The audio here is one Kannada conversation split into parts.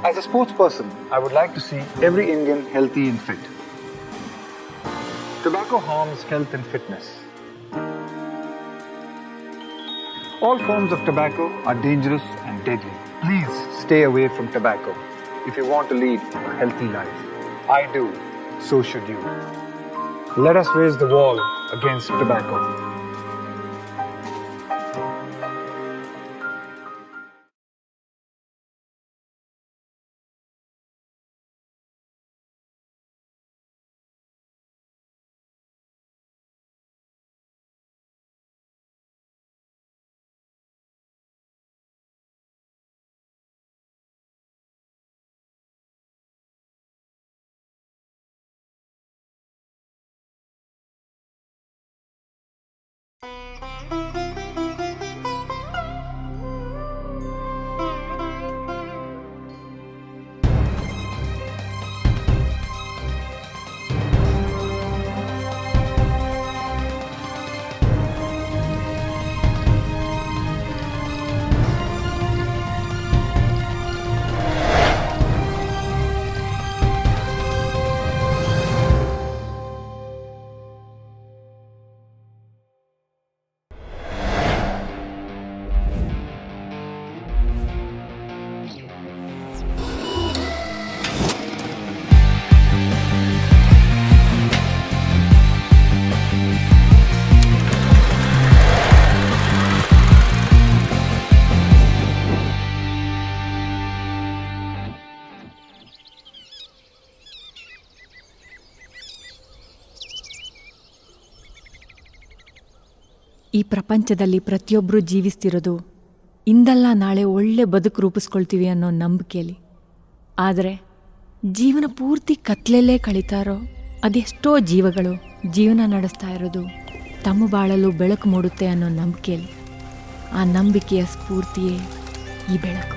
As a sports person, I would like to see every Indian healthy and fit. Tobacco harms health and fitness. All forms of tobacco are dangerous and deadly. Please stay away from tobacco if you want to lead a healthy life. I do, so should you. Let us raise the wall against tobacco. ಈ ಪ್ರಪಂಚದಲ್ಲಿ ಪ್ರತಿಯೊಬ್ಬರೂ ಜೀವಿಸ್ತಿರೋದು ಇಂದಲ್ಲ ನಾಳೆ ಒಳ್ಳೆ ಬದುಕು ರೂಪಿಸ್ಕೊಳ್ತೀವಿ ಅನ್ನೋ ನಂಬಿಕೆಯಲ್ಲಿ. ಆದರೆ ಜೀವನ ಪೂರ್ತಿ ಕತ್ಲೆಲ್ಲೇ ಕಳೀತಾ ಇರೋ ಅದೆಷ್ಟೋ ಜೀವಗಳು ಜೀವನ ನಡೆಸ್ತಾ ಇರೋದು ತಮ್ಮ ಬಾಳಲು ಬೆಳಕು ಮೂಡುತ್ತೆ ಅನ್ನೋ ನಂಬಿಕೆಯಲ್ಲಿ. ಆ ನಂಬಿಕೆಯ ಸ್ಫೂರ್ತಿಯೇ ಈ ಬೆಳಕು.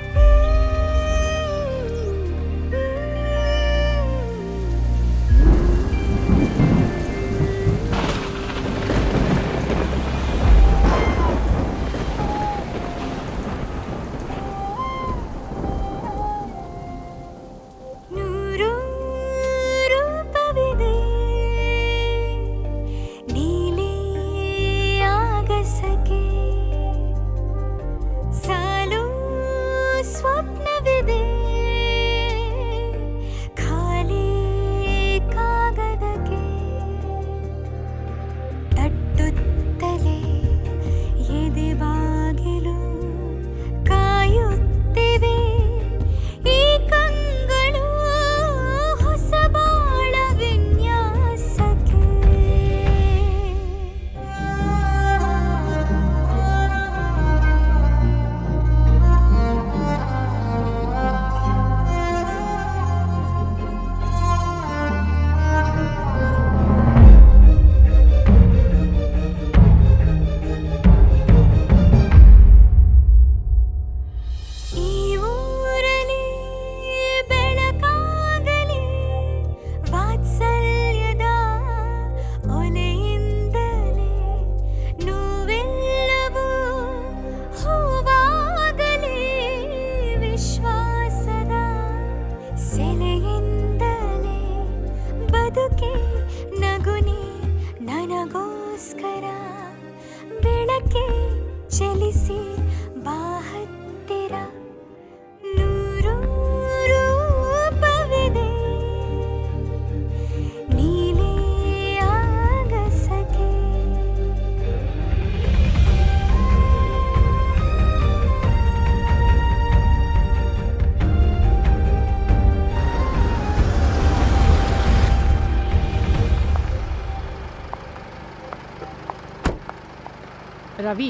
ರವಿ,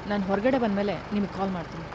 ನಾನು ಹೊರಗಡೆ ಬಂದಮೇಲೆ ನಿಮಗೆ ಕಾಲ್ ಮಾಡ್ತೀನಿ.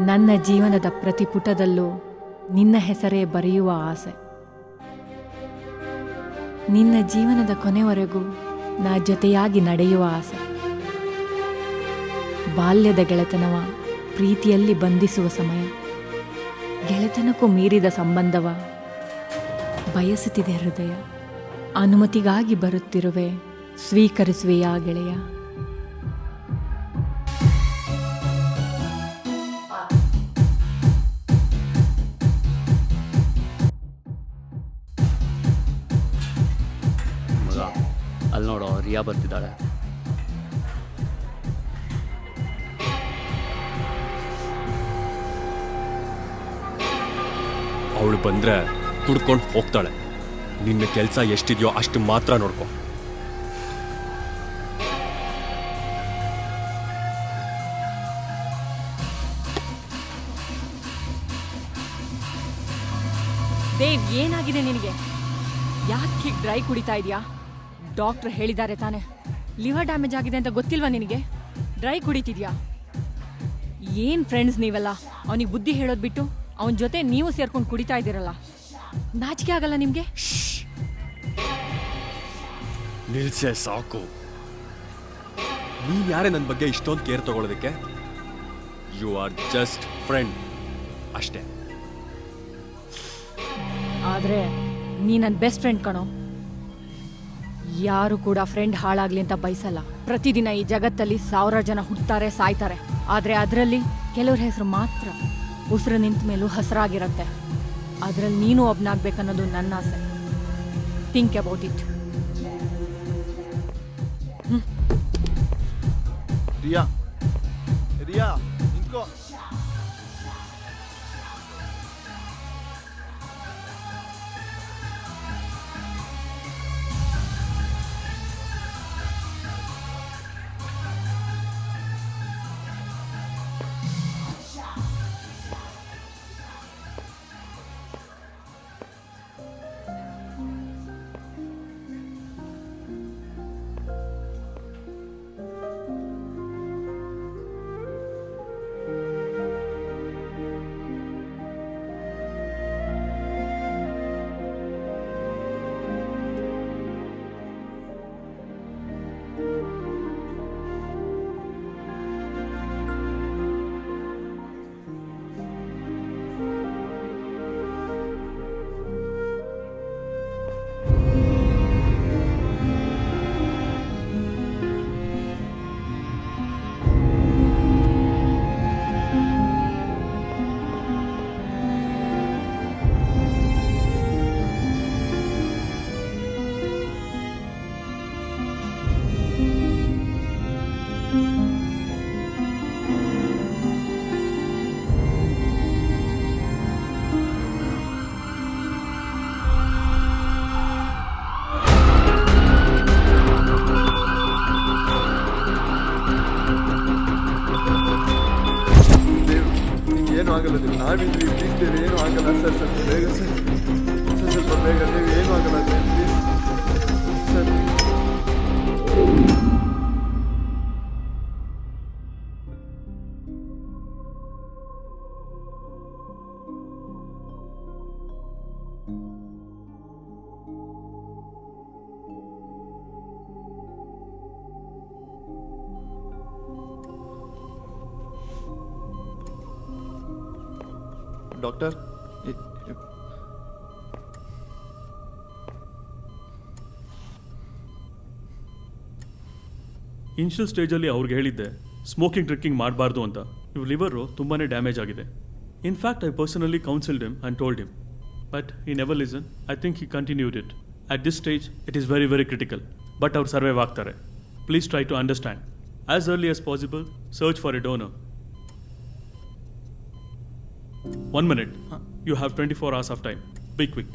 ನನ್ನ ಜೀವನದ ಪ್ರತಿ ಪುಟದಲ್ಲೂ ನಿನ್ನ ಹೆಸರೇ ಬರೆಯುವ ಆಸೆ. ನಿನ್ನ ಜೀವನದ ಕೊನೆವರೆಗೂ ನಾ ಜೊತೆಯಾಗಿ ನಡೆಯುವ ಆಸೆ. ಬಾಲ್ಯದ ಗೆಳೆತನವ ಪ್ರೀತಿಯಲ್ಲಿ ಬಂಧಿಸುವ ಸಮಯ, ಗೆಳೆತನಕ್ಕೂ ಮೀರಿದ ಸಂಬಂಧವ ಬಯಸುತ್ತಿದೆ ಹೃದಯ. ಅನುಮತಿಗಾಗಿ ಬರುತ್ತಿರುವೆ, ಸ್ವೀಕರಿಸುವೆಯಾ ಗೆಳೆಯ? ಅಲ್ಲಿ ನೋಡೋ ರಿಯಾ ಬರ್ತಿದ್ದಾಳೆ. ಅವಳು ಬಂದ್ರೆ ಕುಡ್ಕೊಂಡು ಹೋಗ್ತಾಳೆ. ನಿನ್ನ ಕೆಲಸ ಎಷ್ಟಿದೆಯೋ ಅಷ್ಟು ಮಾತ್ರ ನೋಡ್ಕೊ. ದೇವ್, ಏನಾಗಿದೆ ನಿನಗೆ? ಯಾಕೆ ಡ್ರೈ ಕುಡಿತಾ ಇದೆಯಾ? ಡಾಕ್ಟರ್ ಹೇಳಿದ್ದಾರೆ ತಾನೆ, ಲಿವರ್ ಡ್ಯಾಮೇಜ್ ಆಗಿದೆ ಅಂತ ಗೊತ್ತಿಲ್ವಾ ನಿನಗೆ? ಡ್ರೈ ಕುಡಿತಿದ್ಯಾ? ಏನ್ ಫ್ರೆಂಡ್ಸ್ ನೀವೆಲ್ಲ? ಅವನಿಗೆ ಬುದ್ಧಿ ಹೇಳೋದು ಬಿಟ್ಟು ಅವನ ಜೊತೆ ನೀವು ಸೇರ್ಕೊಂಡು ಕುಡಿತಾ ಇದ್ದೀರಲ್ಲ, ನಾಚಿಕೆ ಆಗಲ್ಲ ನಿಮ್ಗೆ? ನಿಲ್ಸೆ ಸಾಕು. ನೀನ್ ಯಾರೇ ನನ್ನ ಬಗ್ಗೆ ಇಷ್ಟೊಂದು ಕೇರ್ ತಗೊಳ್ಳೋದಕ್ಕೆ? ಯು ಆರ್ ಜಸ್ಟ್ ಫ್ರೆಂಡ್ ಅಷ್ಟೇ. ಆದ್ರೆ ನೀ ನನ್ನ ಬೆಸ್ಟ್ ಫ್ರೆಂಡ್ ಕಣೋ. ಯಾರು ಕೂಡ ಫ್ರೆಂಡ್ ಹಾಳಾಗ್ಲಿ ಅಂತ ಬಯಸಲ್ಲ. ಪ್ರತಿದಿನ ಈ ಜಗತ್ತಲ್ಲಿ 1000 ಜನ ಹುಡ್ತಾರೆ, ಸಾಯ್ತಾರೆ. ಆದ್ರೆ ಅದರಲ್ಲಿ ಕೆಲವ್ರ ಹೆಸರು ಮಾತ್ರ ಉಸಿರು ನಿಂತ ಮೇಲೂ ಹಸರಾಗಿರತ್ತೆ. ಅದ್ರಲ್ಲಿ ನೀನು ಒಬ್ನಾಗ್ಬೇಕನ್ನೋದು ನನ್ನ ಆಸೆ. Think about it. Riya, Riya ನಿಂತ್ಕೋ. ನಾವಿದ್ವಿ, ಪ್ಲೀಸ್ ದೇವ್, ಏನೂ ಆಗಲ್ಲ ಸರ್. ಸ್ವಲ್ಪ ಬೇಗ ಸರ್, ಸ್ವಲ್ಪ ಬೇಗ ದೇವ್, ಏನೂ ಆಗಲ್ಲ Dev, please sir. Doctor, initial ಸ್ಟೇಜಲ್ಲಿ ಅವ್ರಿಗೆ ಹೇಳಿದ್ದೆ ಸ್ಮೋಕಿಂಗ್ ಡ್ರಿಂಕಿಂಗ್ ಮಾಡಬಾರ್ದು ಅಂತ. ಇವ್ರ ಲಿವರು ತುಂಬಾ ಡ್ಯಾಮೇಜ್ ಆಗಿದೆ. In fact I personally counselled him and told him, but he never listen. I think he continued it. At this stage it is very very critical, but ಅವ್ರು ಸರ್ವೈವ್ ಆಗ್ತಾರೆ. Please try to understand. As early as possible search for a donor. 1 minute. You have 24 hours of time. Be quick.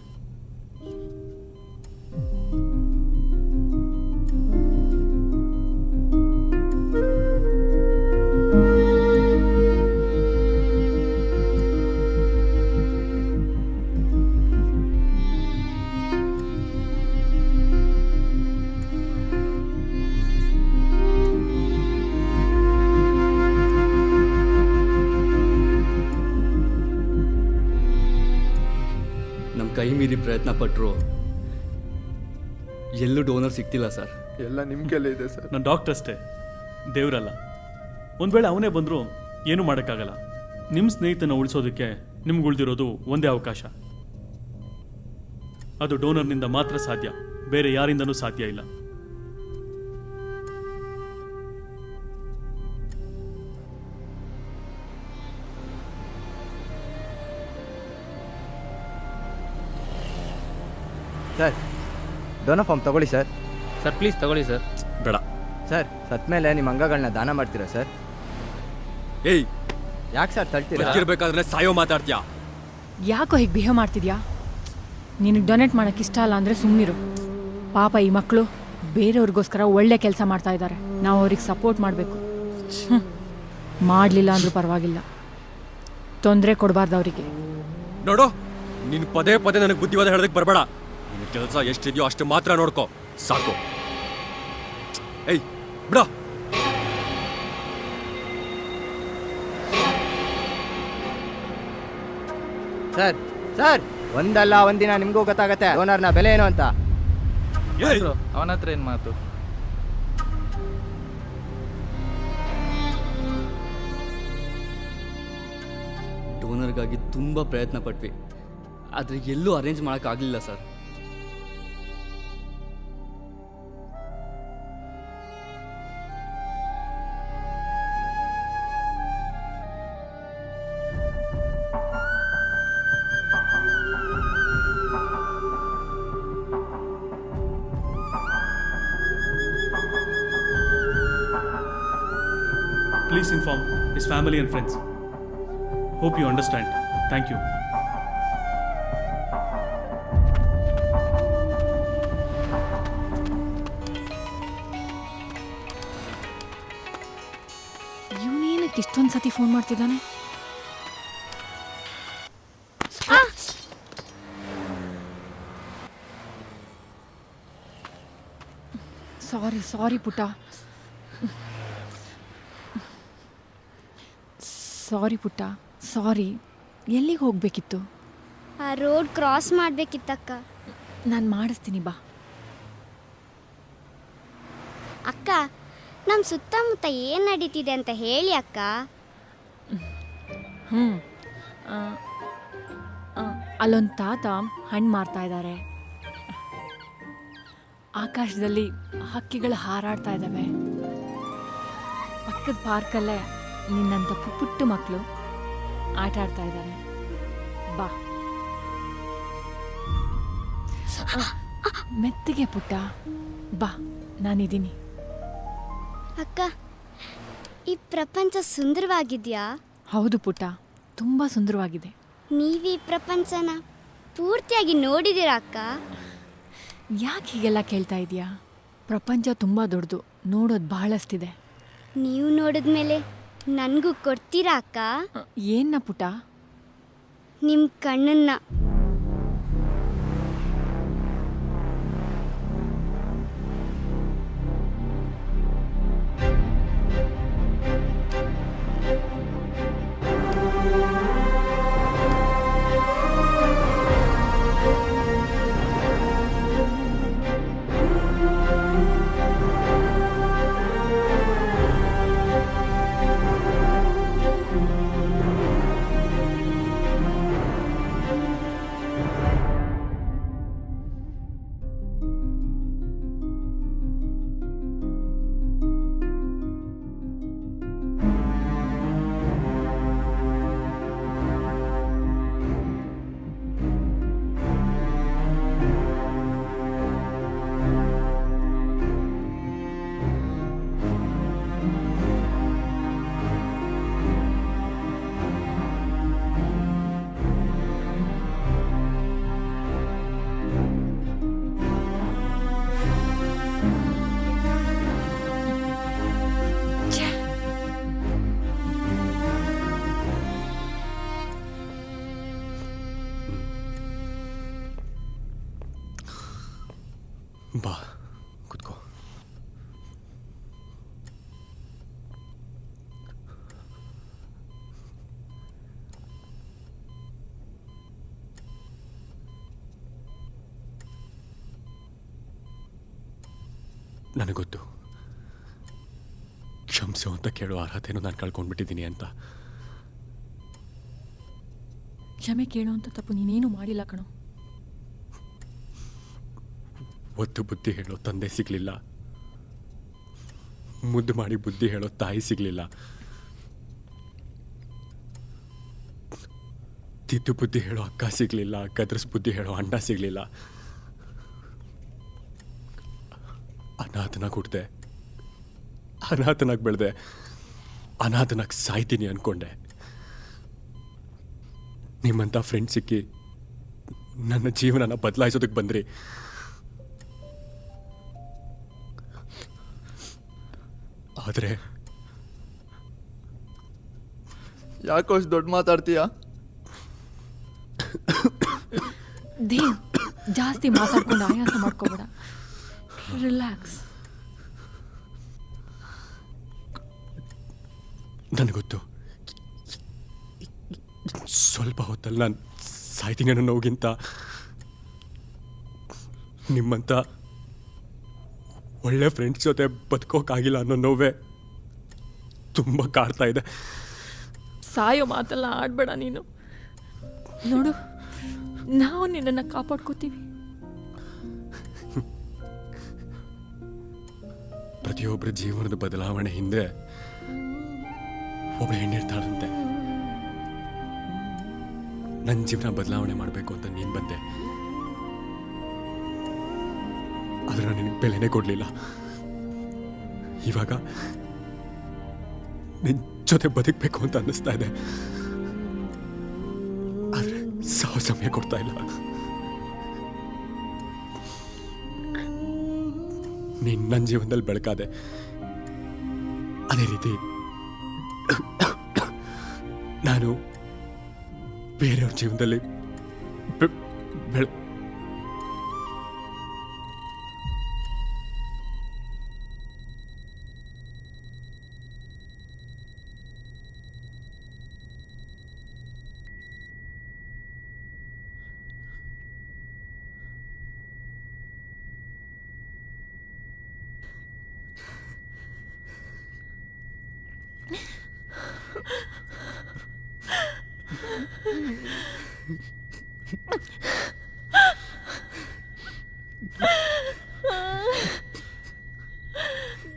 ಪ್ರಯತ್ನ ಪಟ್ಟರು ಎಲ್ಲೂ ಡೋನರ್ ಸಿಗ್ತಿಲ್ಲ ಸರ್. ಎಲ್ಲ ನಿಮ್ಮ ಕೈಲೇ ಇದೆ ಸರ್. ನನ್ನ ಡಾಕ್ಟರ್ ಅಷ್ಟೇ, ದೇವರಲ್ಲ. ಒಂದು ವೇಳೆ ಅವನೇ ಬಂದರೂ ಏನೂ ಮಾಡೋಕ್ಕಾಗಲ್ಲ. ನಿಮ್ಮ ಸ್ನೇಹಿತನ ಉಳಿಸೋದಕ್ಕೆ ನಿಮ್ಗೆ ಉಳಿದಿರೋದು ಒಂದೇ ಅವಕಾಶ. ಅದು ಡೋನರ್ನಿಂದ ಮಾತ್ರ ಸಾಧ್ಯ, ಬೇರೆ ಯಾರಿಂದನೂ ಸಾಧ್ಯ ಇಲ್ಲ. ಸರ್ ಡೋನರ್ ಫಾರ್ಮ್ ತಗೊಳ್ಳಿ ಸರ್. ಸರ್ ಪ್ಲೀಸ್ ತಗೊಳ್ಳಿ ಸರ್. ಬೇಡ. ಸರ್ ಸತ್ ಮೇಲೆ ನಿಮ್ಮ ಅಂಗಗಳನ್ನ ದಾನ ಮಾಡ್ತೀರಾ ಸರ್? ಏಯ್, ಯಾಕೆ ಸರ್ ತಳ್ತೀರಾ? ಬದುಕಿರ್ಬೇಕಾದ್ರೆ ಸಾಯೋ ಮಾತಾಡ್ತೀಯಾ? ಯಾಕೋ ಹೀಗೆ ಬಿಹೇವ್ ಮಾಡ್ತಿದ್ಯಾ? ನಿನಗೆ ಡೊನೇಟ್ ಮಾಡೋಕ್ಕೆ ಇಷ್ಟ ಅಲ್ಲ ಅಂದರೆ ಸುಮ್ಮನಿರು. ಪಾಪ ಈ ಮಕ್ಕಳು ಬೇರೆಯವ್ರಿಗೋಸ್ಕರ ಒಳ್ಳೆ ಕೆಲಸ ಮಾಡ್ತಾ ಇದ್ದಾರೆ. ನಾವು ಅವ್ರಿಗೆ ಸಪೋರ್ಟ್ ಮಾಡಬೇಕು. ಮಾಡಲಿಲ್ಲ ಅಂದ್ರೂ ಪರವಾಗಿಲ್ಲ, ತೊಂದರೆ ಕೊಡಬಾರ್ದು ಅವರಿಗೆ. ನೋಡು, ನೀನು ಪದೇ ಪದೇ ನನಗೆ ಬುದ್ಧಿವಾದ ಹೇಳೋದಕ್ಕೆ ಬರಬೇಡ. ನಿನ್ನ ಕೆಲಸ ಎಷ್ಟಿದೆಯೋ ಅಷ್ಟು ಮಾತ್ರ ನೋಡ್ಕೋ, ಸಾಕು. ಏಯ್ ಬಿಡ. ಸರ್ ಸರ್ ಒಂದಲ್ಲ ಒಂದಿನ ನಿಮಗೂ ಗೊತ್ತಾಗತ್ತೆ ಡೋನರ್ನ ಬೆಲೆ ಏನು ಅಂತ. ಏಯ್, ಅವನ ಹತ್ರ ಏನು ಮಾತು? ಡೋನರ್ಗಾಗಿ ತುಂಬ ಪ್ರಯತ್ನ ಪಟ್ವಿ, ಆದರೆ ಎಲ್ಲೂ ಅರೇಂಜ್ ಮಾಡೋಕ್ಕಾಗಲಿಲ್ಲ sir. Please inform his family and friends. Hope you understand. Thank you. ಇವನೇನಕ್ಕೆ ಇಷ್ಟೊಂದು ಸತಿ ಫೋನ್ ಮಾಡ್ತಿದ್ದಾನೆ? ಸಾರಿ ಪುಟ್ಟ, ಸಾರಿ. ಎಲ್ಲಿಗೆ ಹೋಗ್ಬೇಕಿತ್ತು? ಆ ರೋಡ್ ಕ್ರಾಸ್ ಮಾಡ್ಬೇಕಿತ್ತಕ್ಕ. ನಾನು ಮಾಡಿಸ್ತೀನಿ, ಬಾ. ಅಕ್ಕ, ನಮ್ಮ ಸುತ್ತಮುತ್ತ ಏನು ನಡೀತಿದೆ ಅಂತ ಹೇಳಿ ಅಕ್ಕ. ಅಲ್ಲೊಂದು ತಾತ ಹಣ್ಣು ಮಾರ್ತಾ ಇದ್ದಾರೆ. ಆಕಾಶದಲ್ಲಿ ಹಕ್ಕಿಗಳು ಹಾರಾಡ್ತಾ ಇದ್ದಾವೆ. ಪಕ್ಕದ ಪಾರ್ಕಲ್ಲೇ ನಿನ್ನಂಥ ಪುಟ್ಟ ಮಕ್ಕಳು ಆಟ ಆಡ್ತಾ ಇದ್ದಾರೆ. ಬಾ, ಮೆತ್ತಿಗೆ ಪುಟ್ಟ, ಬಾ, ನಾನಿದ್ದೀನಿ. ಅಕ್ಕ, ಈ ಪ್ರಪಂಚ ಸುಂದರವಾಗಿದೆಯಾ? ಹೌದು ಪುಟ್ಟ, ತುಂಬ ಸುಂದರವಾಗಿದೆ. ನೀವೀ ಪ್ರಪಂಚನ ಪೂರ್ತಿಯಾಗಿ ನೋಡಿದ್ದೀರಾ ಅಕ್ಕ? ಯಾಕೆ ಹೀಗೆಲ್ಲ ಕೇಳ್ತಾ ಇದೀಯಾ? ಪ್ರಪಂಚ ತುಂಬ ದೊಡ್ಡದು, ನೋಡೋದು ಬಹಳಷ್ಟಿದೆ. ನೀವು ನೋಡಿದ್ಮೇಲೆ ನನಗೂ ಕೊಡ್ತೀರಾ ಅಕ್ಕ? ಏನ್ನ ಪುಟ್ಟ? ನಿಮ್ಮ ಕಣ್ಣನ್ನ. ಬಾ, ಕೂತ್ಕೋ. ನನಗೊತ್ತು, ಕ್ಷಮಿಸು ಅಂತ ಕೇಳೋ ಅರ್ಹತೆನೂ ನಾನು ಕಳ್ಕೊಂಡ್ಬಿಟ್ಟಿದ್ದೀನಿ ಅಂತ. ಕ್ಷಮೆ ಕೇಳುವಂಥ ತಪ್ಪು ನೀನೇನು ಮಾಡಿಲ್ಲ ಕಣೋ. ಒತ್ತು ಬುದ್ಧಿ ಹೇಳೋ ತಂದೆ ಸಿಗಲಿಲ್ಲ, ಮುದ್ದು ಮಾಡಿ ಬುದ್ಧಿ ಹೇಳೋ ತಾಯಿ ಸಿಗಲಿಲ್ಲ, ತಿದ್ದು ಬುದ್ಧಿ ಹೇಳೋ ಅಕ್ಕ ಸಿಗಲಿಲ್ಲ, ಗದ್ರಸ್ ಬುದ್ಧಿ ಹೇಳೋ ಅಣ್ಣ ಸಿಗಲಿಲ್ಲ. ಅನಾಥನಾಗಿ ಹುಟ್ಟಿದೆ, ಅನಾಥನಾಗಿ ಬೆಳೆದೆ, ಅನಾಥನಾಗಿ ಸಾಯ್ತೀನಿ ಅನ್ಕೊಂಡೆ. ನಿಮ್ಮಂಥ ಫ್ರೆಂಡ್ ಸಿಕ್ಕಿ ನನ್ನ ಜೀವನನ ಬದಲಾಯಿಸೋದಕ್ಕೆ ಬಂದ್ರಿ. ಆದರೆ ಯಾಕೋ ಅಷ್ಟು ದೊಡ್ಡ ಮಾತಾಡ್ತೀಯಾ? ದೇವ್, ಜಾಸ್ತಿ ಮಾತಾಡ್ಕೊಂಡು ಆಯಾಸ ಮಾಡ್ಕೋಬೇಡ, ರಿಲ್ಯಾಕ್ಸ್. ನನಗೊತ್ತು, ಸ್ವಲ್ಪ ಹೊತ್ತಲ್ಲಿ ನಾನು ಸಾಯ್ತೀನಿ ಅನ್ನೋ ನೋವಿಗಿಂತ ನಿಮ್ಮಂಥ ಒಳ್ಳೆ ಫ್ರೆಂಡ್ಸ್ ಜೊತೆ ಬದುಕೋಕ್ಕಾಗಿಲ್ಲ ಅನ್ನೋ ನೋವೇ ತುಂಬ ಕಾಡ್ತಾ ಇದೆ. ಸಾಯೋ ಮಾತೆಲ್ಲ ಆಡ್ಬೇಡ ನೀನು. ನೋಡು, ನಾವು ನಿನ್ನನ್ನು ಕಾಪಾಡ್ಕೋತೀವಿ. ಪ್ರತಿಯೊಬ್ಬರ ಜೀವನದ ಬದಲಾವಣೆ ಹಿಂದೆ ಒಬ್ಬಳು ಹೆಣ್ಣಿರ್ತಾಳಂತೆ. ನನ್ನ ಜೀವನ ಬದಲಾವಣೆ ಮಾಡಬೇಕು ಅಂತ ನೀನು ಬಂದೆ, ಆದರೆ ನಾನು ನಿನಗೆ ಬೆಲೆನೇ ಕೊಡಲಿಲ್ಲ. ಇವಾಗ ನಿನ್ನ ಜೊತೆ ಬದುಕಬೇಕು ಅಂತ ಅನ್ನಿಸ್ತಾ ಇದೆ, ಆದರೆ ಸಮಯ ಕೊಡ್ತಾ ಇಲ್ಲ. ನೀನು ನನ್ನ ಜೀವನದಲ್ಲಿ ಬೆಳಕಾದೆ, ಅದೇ ರೀತಿ ನಾನು ಬೇರೆಯವ್ರ ಜೀವನದಲ್ಲಿ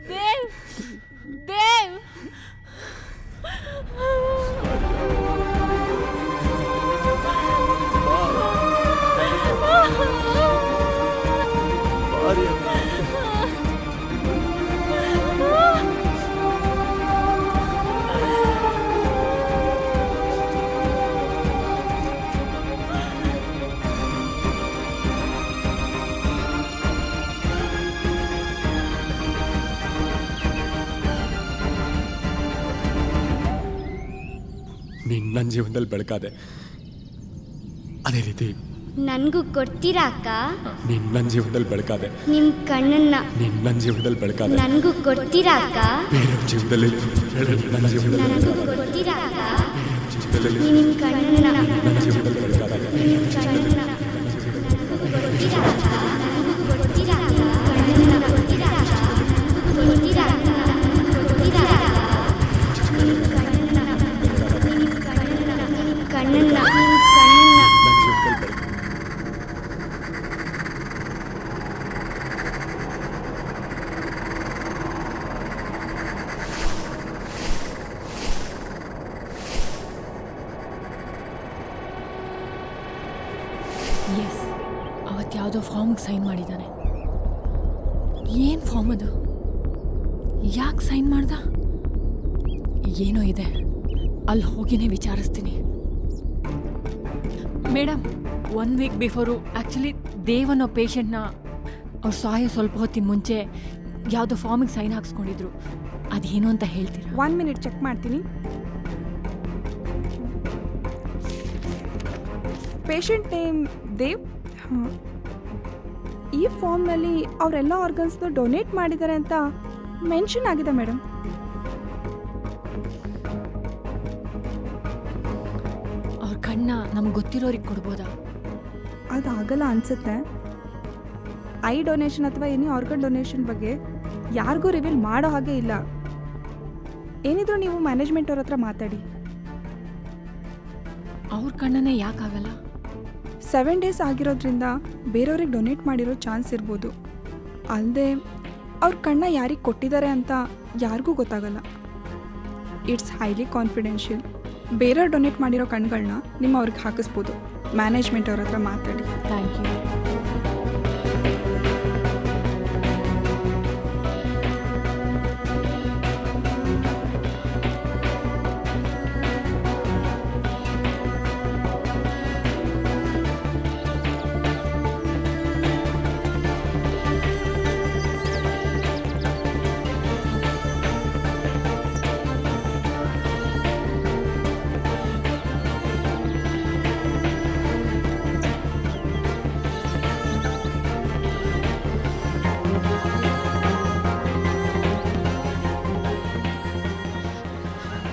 ದೇವ್, ದೇವ್, ಬಾರಿ ನೀನು ನನ್ನ ಜೀವನದಲ್ಲಿ ಬೆಳಕಾದೆ, ಅದೇ ರೀತಿ ನನಗೂ ಕೊಡ್ತೀರಾ ಅಕ್ಕ? ನೀನು ನನ್ನ ಜೀವನದಲ್ಲಿ ಬೆಳಕಾದೆ, ನಿಮ್ಮ ಕಣ್ಣನ್ನ ನೀನು ನನ್ನ ಜೀವನದಲ್ಲಿ ಬೆಳಕಾದೆ, ನನಗೂ ಕೊಡ್ತೀರಾ ಅಕ್ಕ? ಬೇರೆಯವ್ರ ಜೀವನದಲ್ಲಿ ನನ್ನ ಜೀವನದಲ್ಲಿ ನನಗೂ ಕೊಡ್ತೀರಾ ಅಕ್ಕ? ಜೀವನದಲ್ಲಿ ನಿಮ್ಮ ಕಣ್ಣನ್ನ ನನ್ನ ಜೀವನದಲ್ಲಿ ಬೆಳಕಾದೆ. ಕಣ್ಣನ್ನ ಕೊಡ್ತೀರಾ ಅಕ್ಕ? ನನಗೂ ಕೊಡ್ತೀರಾ ಅಕ್ಕ? ಕಣ್ಣನ್ನ ಕೊಡ್ತೀರಾ ಅಕ್ಕ? ಕೊಡ್ತೀರಾ ಅಕ್ಕ? ಕೊಡ್ತೀರಾ ಅಕ್ಕ? ಕಣ್ಣನ್ನ ಎಸ್, ಅವತ್ತು ಯಾವುದೋ ಫಾರ್ಮ್ಗೆ ಸೈನ್ ಮಾಡಿದ್ದಾನೆ. ಏನು ಫಾರ್ಮ್ ಅದು? ಯಾಕೆ ಸೈನ್ ಮಾಡ್ದ? ಏನೋ ಇದೆ, ಅಲ್ಲಿ ಹೋಗಿನೇ ವಿಚಾರಿಸ್ತೀನಿ. ಮೇಡಮ್, 1 ವೀಕ್ ಬಿಫೋರು ಆ್ಯಕ್ಚುಲಿ ದೇವನ್ನೋ ಪೇಷಂಟ್ನ ಅವ್ರು ಸಾಯೋ ಸ್ವಲ್ಪ ಹೊತ್ತಿನ ಮುಂಚೆ ಯಾವುದೋ ಫಾರ್ಮಿಗೆ ಸೈನ್ ಹಾಕ್ಸ್ಕೊಂಡಿದ್ರು. ಅದೇನು ಅಂತ ಹೇಳ್ತೀರಾ? 1 ಮಿನಿಟ್ ಚೆಕ್ ಮಾಡ್ತೀನಿ. Patient name Dev. ಈ ಫಾರ್ಮ್ನಲ್ಲಿ ಅವರೆಲ್ಲ ಆರ್ಗನ್ಸ್ನ ಡೊನೇಟ್ ಮಾಡಿದ್ದಾರೆ ಅಂತ ಮೆನ್ಷನ್ ಆಗಿದೆ ಮೇಡಮ್. ಅವ್ರ ಕಣ್ಣ ನಮ್ಗೆ ಗೊತ್ತಿರೋರಿಗೆ ಕೊಡ್ಬೋದಾ? ಅದಾಗಲ್ಲ ಅನಿಸುತ್ತೆ. ಐ ಡೊನೇಷನ್ ಅಥವಾ ಎನಿ ಆರ್ಗನ್ ಡೊನೇಷನ್ ಬಗ್ಗೆ ಯಾರಿಗೂ ರಿವೀಲ್ ಮಾಡೋ ಹಾಗೆ ಇಲ್ಲ. ಏನಿದ್ರು ನೀವು ಮ್ಯಾನೇಜ್ಮೆಂಟ್ ಅವ್ರ ಹತ್ರ ಮಾತಾಡಿ. ಅವ್ರ ಕಣ್ಣನ್ನೇ ಯಾಕಾಗಲ್ಲ? 7 days ಆಗಿರೋದ್ರಿಂದ ಬೇರೆಯವ್ರಿಗೆ ಡೊನೇಟ್ ಮಾಡಿರೋ ಚಾನ್ಸ್ ಇರ್ಬೋದು. ಅಲ್ಲದೆ ಅವ್ರ ಕಣ್ಣ ಯಾರಿಗೆ ಕೊಟ್ಟಿದ್ದಾರೆ ಅಂತ ಯಾರಿಗೂ ಗೊತ್ತಾಗಲ್ಲ. It's highly confidential. ಬೇರೆಯವ್ರು ಡೊನೇಟ್ ಮಾಡಿರೋ ಕಣ್ಗಳನ್ನ ನಿಮ್ಮ ಅವ್ರಿಗೆ ಹಾಕಿಸ್ಬೋದು. ಮ್ಯಾನೇಜ್ಮೆಂಟ್ ಅವ್ರ ಹತ್ರ ಮಾತಾಡಿ. Thank you.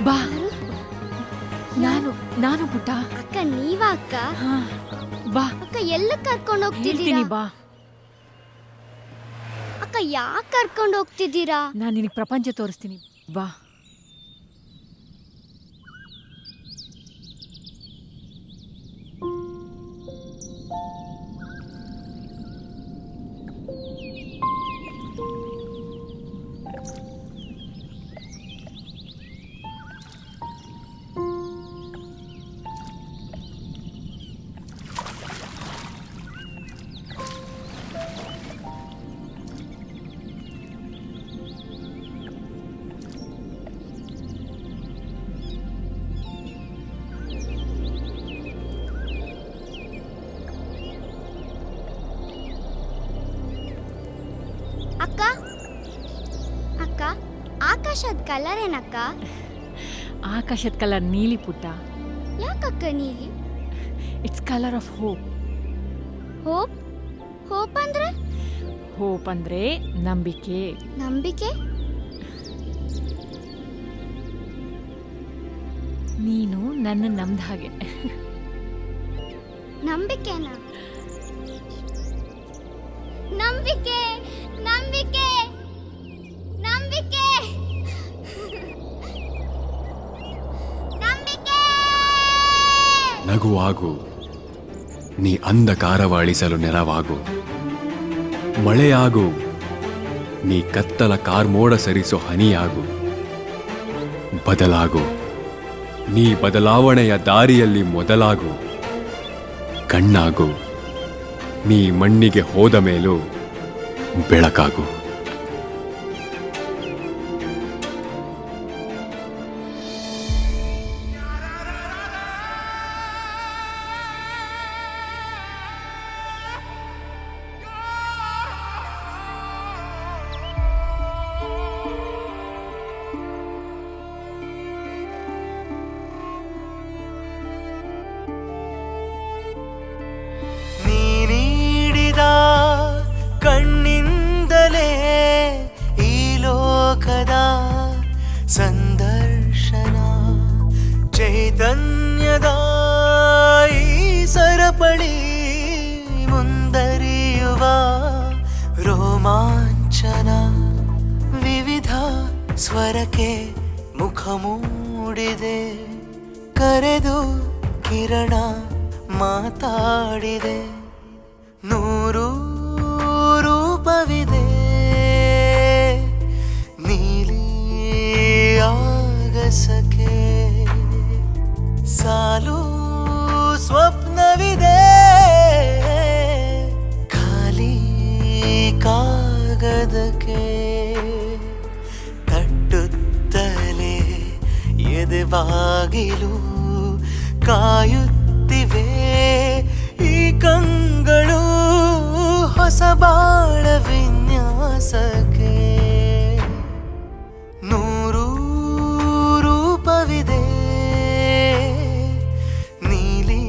ಬಾ. ನಾನು ಪುಟ್ಟ. ಅಕ್ಕ ನೀವಾ ಅಕ್ಕ? ಹಾ, ಬಾ. ಅಕ್ಕ ಎಲ್ಲ ಕರ್ಕೊಂಡು ಹೋಗ್ತಿದ್ದೀರಾ? ಹೇಳ್ತೀನಿ ಬಾ. ಅಕ್ಕ ಯಾಕೆ ಕರ್ಕೊಂಡು ಹೋಗ್ತಿದ್ದೀರಾ? ನಾನು ನಿನಗೆ ಪ್ರಪಂಚ ತೋರಿಸ್ತೀನಿ ಬಾ. ಅಕ್ಕ ಅಕ್ಕ ಆಕಾಶದ ಕಲರ್ ಏನಕ್ಕ? ಆಕಾಶದ ಕಲರ್ ನೀಲಿ ಪುಟ್ಟ. ಯಾಕಕ್ಕ ನೀಲಿ? It's colour of hope. Hope? Hope ಅಂದ್ರೆ? ಹೋಪ್ ಅಂದ್ರೆ ನಂಬಿಕೆ. ನಂಬಿಕೆ? ನೀನು ನನ್ನ ನಂಬ್ದ ಹಾಗೆ. ನಂಬಿಕೆನಾ? ನಂಬಿಕೆ ನಂಬಿಕೆ ನಂಬಿಕೆ ನಂಬಿಕೆ. ನಗುವಾಗು, ನೀ ಅಂಧಕಾರ ಅಳಿಸಲು ನೆರವಾಗು. ಮಳೆಯಾಗು, ನೀ ಕತ್ತಲ ಕಾರ್ಮೋಡ ಸರಿಸೋ ಹನಿಯಾಗು. ಬದಲಾಗು, ನೀ ಬದಲಾವಣೆಯ ದಾರಿಯಲ್ಲಿ ಮೊದಲಾಗು. ಕಣ್ಣಾಗು, ನೀ ಮಣ್ಣಿಗೆ ಹೋದ ಮೇಲೂ ಬೆಳಕಾಗು. ಕಣ್ಣಿಂದಲೇ ಈ ಲೋಕದ ಸಂದರ್ಶನ, ಚೈತನ್ಯದ ಈ ಸರಪಳಿ ಮುಂದರಿಯುವ ರೋಮಾಂಚನ. ವಿವಿಧ ಸ್ವರಕ್ಕೆ ಮುಖ ಮೂಡಿದೆ, ಕರೆದು ಕಿರಣ ಮಾತಾಡಿದೆ. 100 ರೂಪವಿದೆ ನೀಲಿ ಆಗಸಕ್ಕೆ, ಸಾಲು ಸ್ವಪ್ನವಿದೆ ಖಾಲಿ ಕಾಗದಕ್ಕೆ. ತಟ್ಟುತ್ತಲೇ ಎದೆ ಬಾಗಿಲು ಕಾಯುತ್ತಿವೆ ಈ ಕಂಗಳು ಹೊಸ ಬಾಳ ವಿನ್ಯಾಸಕ್ಕೆ. 100 ರೂಪವಿದೆ ನೀಲಿ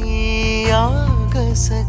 ಆಗಸಕ್ಕೆ.